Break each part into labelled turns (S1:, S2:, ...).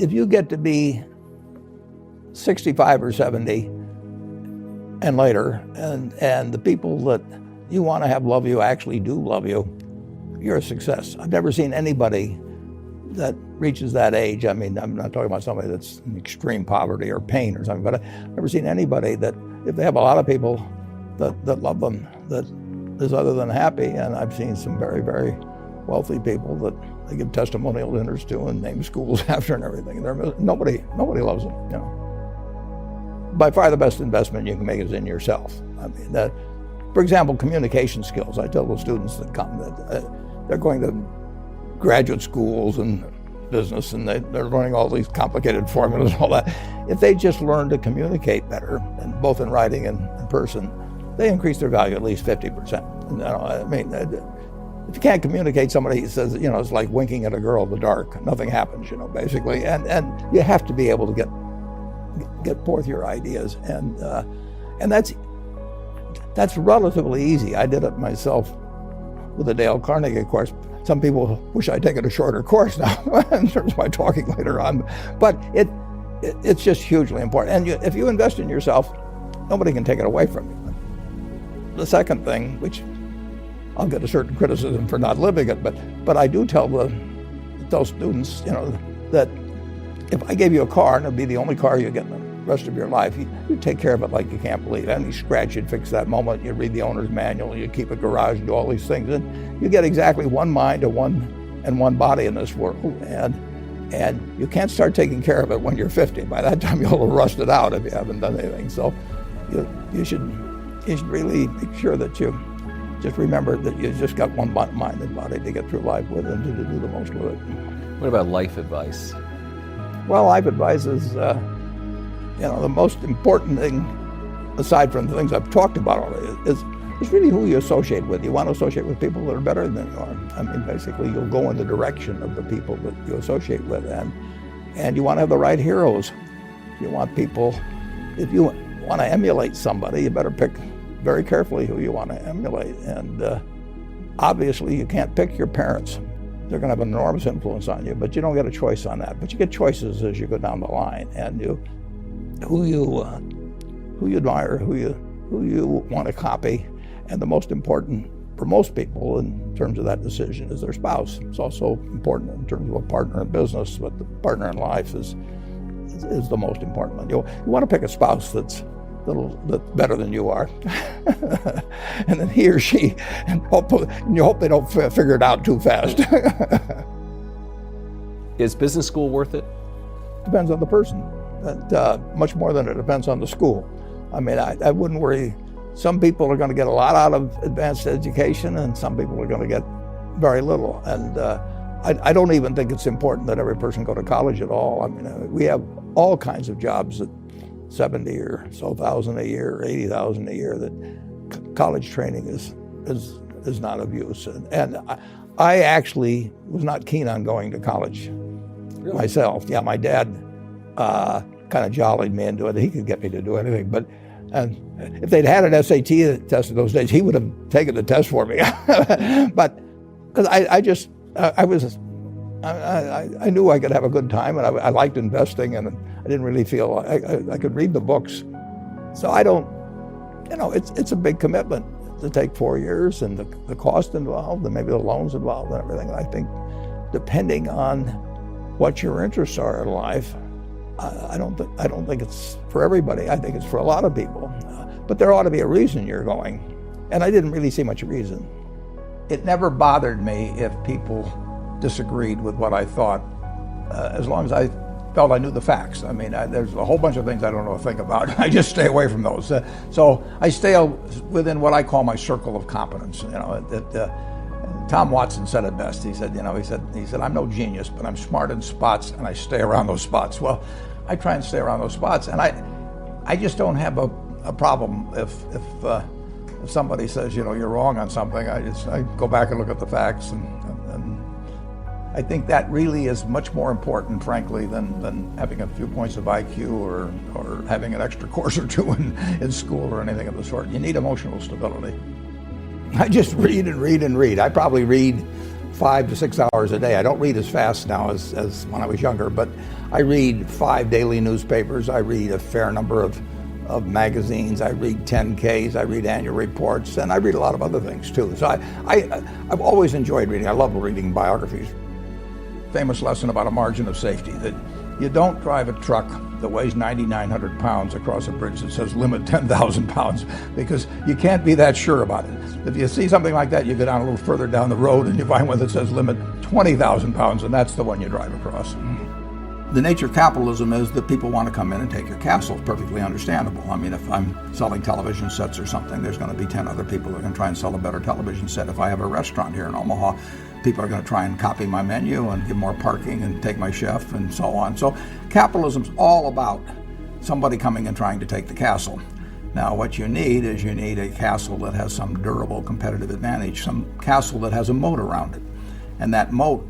S1: if you get to be 65 or 70 and later, and the people that you want to have love you actually do love you, you're a success. I've never seen anybody that reaches that age. I mean, I'm not talking about somebody that's in extreme poverty or pain or something, but I've never seen anybody that, if they have a lot of people that love them, that is other than happy. And I've seen some very, very wealthy people that they give testimonial dinners to and name schools after and everything. Nobody loves them, you know. By far the best investment you can make is in yourself. I mean, for example, communication skills. I tell the students that come that they're going to graduate schools and business, and they're learning all these complicated formulas and all that. If they just learn to communicate better, and both in writing and in person, they increase their value at least 50%. You know, I mean, if you can't communicate, somebody says, you know, it's like winking at a girl in the dark. Nothing happens, you know, basically. And you have to be able to get forth your ideas, and that's relatively easy. I did it myself with the Dale Carnegie course. Some people wish I'd taken a shorter course now in terms of my talking later on, but it's just hugely important. And if you invest in yourself, nobody can take it away from you. The second thing, which I'll get a certain criticism for not living it, but I do tell students, you know, that if I gave you a car and it'd be the only car you get in the rest of your life, you take care of it like you can't believe. Any scratch, you'd fix that moment. You read the owner's manual. You keep a garage and do all these things, and you get exactly one mind and one body in this world. And you can't start taking care of it when you're 50. By that time, you'll have rusted out if you haven't done anything. So you should really make sure that you just remember that you just got one mind and body to get through life with and to do the most with it.
S2: What about life advice?
S1: Well, life advice is, you know, the most important thing, aside from the things I've talked about already, is really who you associate with. You want to associate with people that are better than you are. I mean, basically, you'll go in the direction of the people that you associate with, and you want to have the right heroes. You want people, if you want to emulate somebody, you better pick very carefully who you want to emulate. And obviously, you can't pick your parents. They're going to have an enormous influence on you, but you don't get a choice on that. But you get choices as you go down the line, and who you admire, who you want to copy, and the most important for most people in terms of that decision is their spouse. It's also important in terms of a partner in business, but the partner in life is the most important one. You want to pick a spouse that's better than you are, and then he or she, and you hope they don't figure it out too fast.
S2: Is business school worth it?
S1: Depends on the person. Much more than it depends on the school. I mean, I wouldn't worry. Some people are going to get a lot out of advanced education, and some people are going to get very little. And I don't even think it's important that every person go to college at all. I mean, we have all kinds of jobs at 70 or so thousand a year, or 80,000 a year, that college training is not of use. And I actually was not keen on going to college myself. Yeah, my dad kind of jollied me into it. He could get me to do anything, but if they'd had an SAT test in those days, he would have taken the test for me. But because I knew I could have a good time, and I liked investing, and I didn't really feel I could read the books. So I don't, you know, it's a big commitment to take 4 years, and the cost involved, and maybe the loans involved, and everything. And I think depending on what your interests are in life, I don't think it's for everybody. I think it's for a lot of people, but there ought to be a reason you're going, and I didn't really see much reason. It never bothered me if people disagreed with what I thought, as long as I felt I knew the facts. I mean, there's a whole bunch of things I don't know a thing about. I just stay away from those. So I stay within what I call my circle of competence. You know, Tom Watson said it best. He said, I'm no genius, but I'm smart in spots, and I stay around those spots. Well, I try and stay around those spots, and I just don't have a problem if somebody says, you know, you're wrong on something. I go back and look at the facts, and I think that really is much more important, frankly, than having a few points of IQ or having an extra course or two in school or anything of the sort. You need emotional stability. I just read and read and read. I probably read 5 to 6 hours a day. I don't read as fast now as when I was younger, but I read 5 daily newspapers. I read a fair number of magazines. I read 10Ks. I read annual reports, and I read a lot of other things too. So I've always enjoyed reading. I love reading biographies. Famous lesson about a margin of safety, that you don't drive a truck that weighs 9,900 pounds across a bridge that says limit 10,000 pounds, because you can't be that sure about it. If you see something like that, you go down a little further down the road and you find one that says limit 20,000 pounds, and that's the one you drive across. The nature of capitalism is that people want to come in and take your castle. It's perfectly understandable. I mean, if I'm selling television sets or something, there's going to be 10 other people that are going to try and sell a better television set. If I have a restaurant here in Omaha, people are going to try and copy my menu and give more parking and take my chef and so on. So capitalism's all about somebody coming and trying to take the castle. Now, what you need is a castle that has some durable competitive advantage, some castle that has a moat around it. And that moat,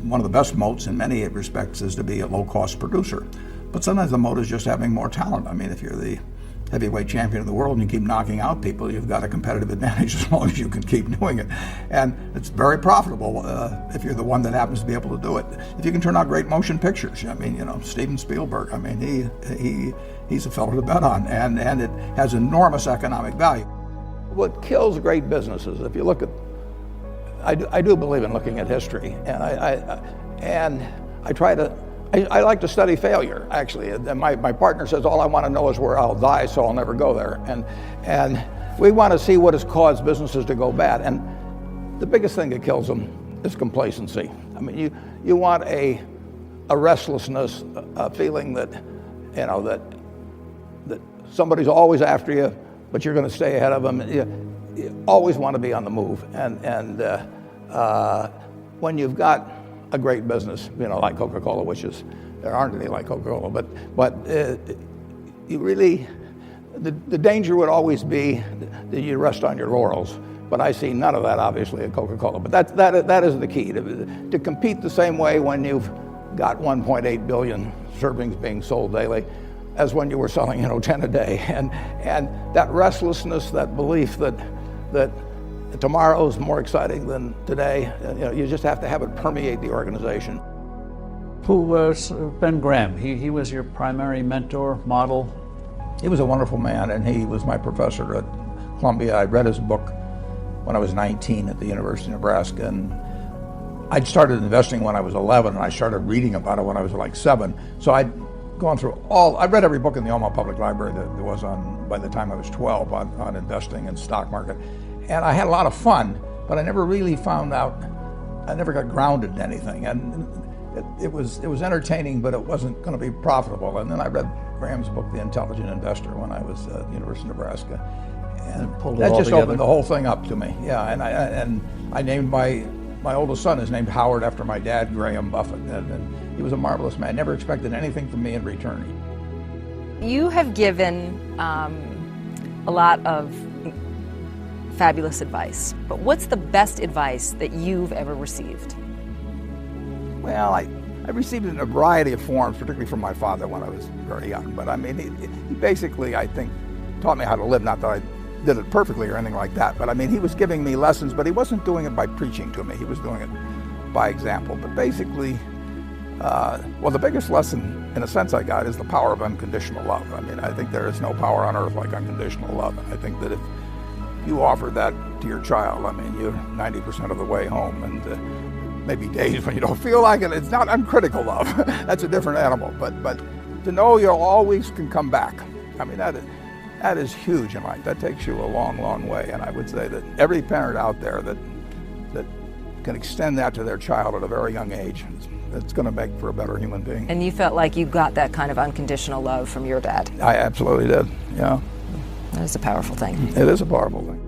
S1: one of the best moats in many respects, is to be a low-cost producer. But sometimes the moat is just having more talent. I mean, if you're the heavyweight champion of the world and you keep knocking out people, you've got a competitive advantage as long as you can keep doing it. And it's very profitable if you're the one that happens to be able to do it. If you can turn out great motion pictures, I mean, Steven Spielberg, I mean, he's a fellow to bet on, and it has enormous economic value. What kills great businesses, if you look at, I do believe in looking at history, and I like to study failure, actually. And my partner says, all I want to know is where I'll die, so I'll never go there. And we want to see what has caused businesses to go bad. And the biggest thing that kills them is complacency. I mean, you want a restlessness, a feeling that, that somebody's always after you, but you're going to stay ahead of them. You always want to be on the move. And when you've got a great business, like Coca-Cola, which is, there aren't any like Coca-Cola, but you really, the danger would always be that you rest on your laurels. But I see none of that, obviously, at Coca-Cola. But that is the key, to compete the same way when you've got 1.8 billion servings being sold daily as when you were selling 10 a day. And that restlessness, that belief that tomorrow is more exciting than today, you just have to have it permeate the organization.
S3: Who was Ben Graham? He was your primary mentor, model?
S1: He was a wonderful man, and he was my professor at Columbia. I read his book when I was 19 at the University of Nebraska, and I'd started investing when I was 11, and I started reading about it when I was like 7. So I'd gone through I read every book in the Omaha Public Library that there was on, by the time I was 12, on investing and stock market. And I had a lot of fun, but I never really found out, I never got grounded in anything. And it was entertaining, but it wasn't going to be profitable. And then I read Graham's book, The Intelligent Investor, when I was at the University of Nebraska. And that just opened the whole thing up to me. Yeah, and I named my oldest son is named Howard after my dad, Graham Buffett. And he was a marvelous man. Never expected anything from me in return.
S4: You have given a lot of fabulous advice, but what's the best advice that you've ever received?
S1: Well, I received it in a variety of forms, particularly from my father when I was very young. But I mean, he basically, I think, taught me how to live. Not that I did it perfectly or anything like that, but I mean, he was giving me lessons, but he wasn't doing it by preaching to me. He was doing it by example. But basically, the biggest lesson, in a sense, I got is the power of unconditional love. I mean, I think there is no power on earth like unconditional love. And I think that if you offer that to your child, I mean, you're 90% of the way home, and maybe days when you don't feel like it. It's not uncritical love. That's a different animal. But to know you always can come back. I mean, that is huge in life. That takes you a long, long way. And I would say that every parent out there that can extend that to their child at a very young age, it's going to make for a better human being.
S4: And you felt like you got that kind of unconditional love from your dad?
S1: I absolutely did, yeah.
S4: That is a powerful thing.
S1: It is a powerful thing.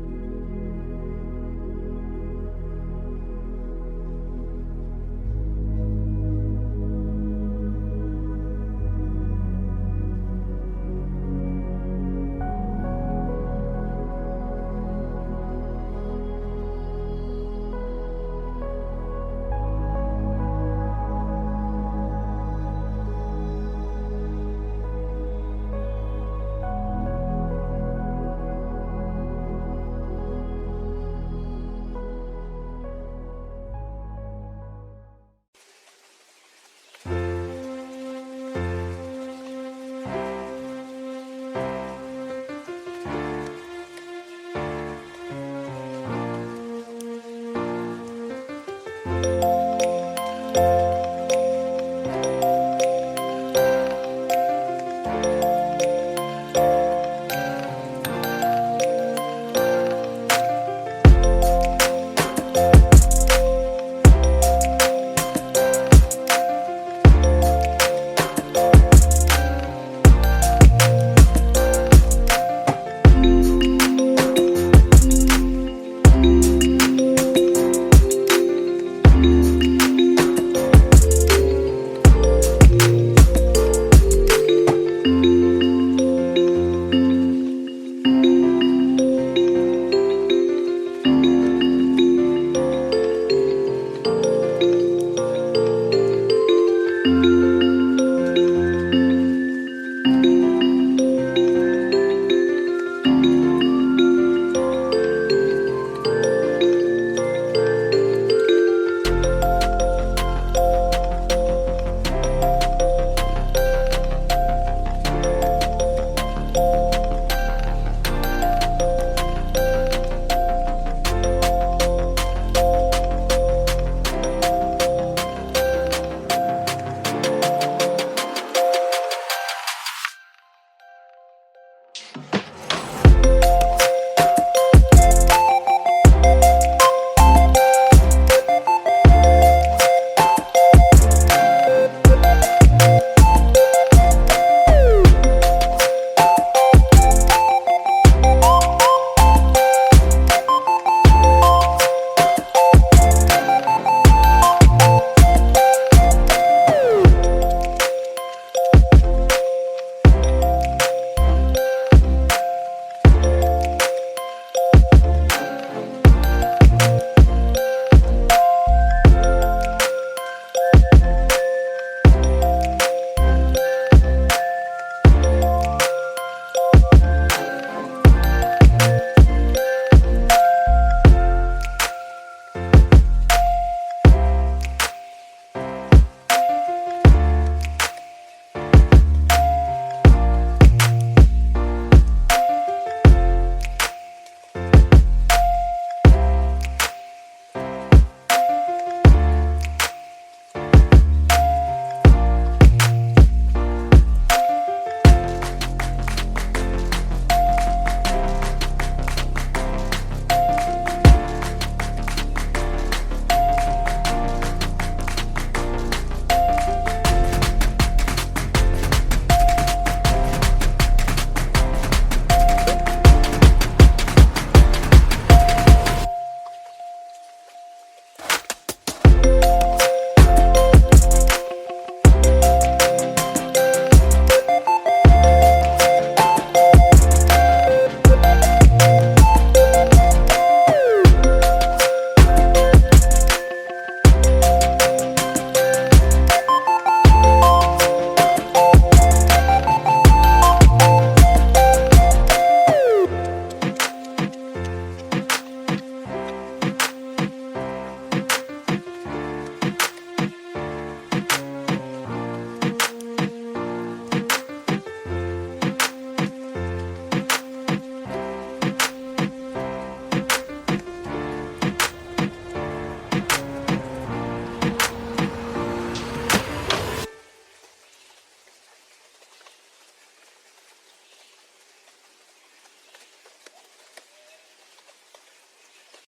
S4: you.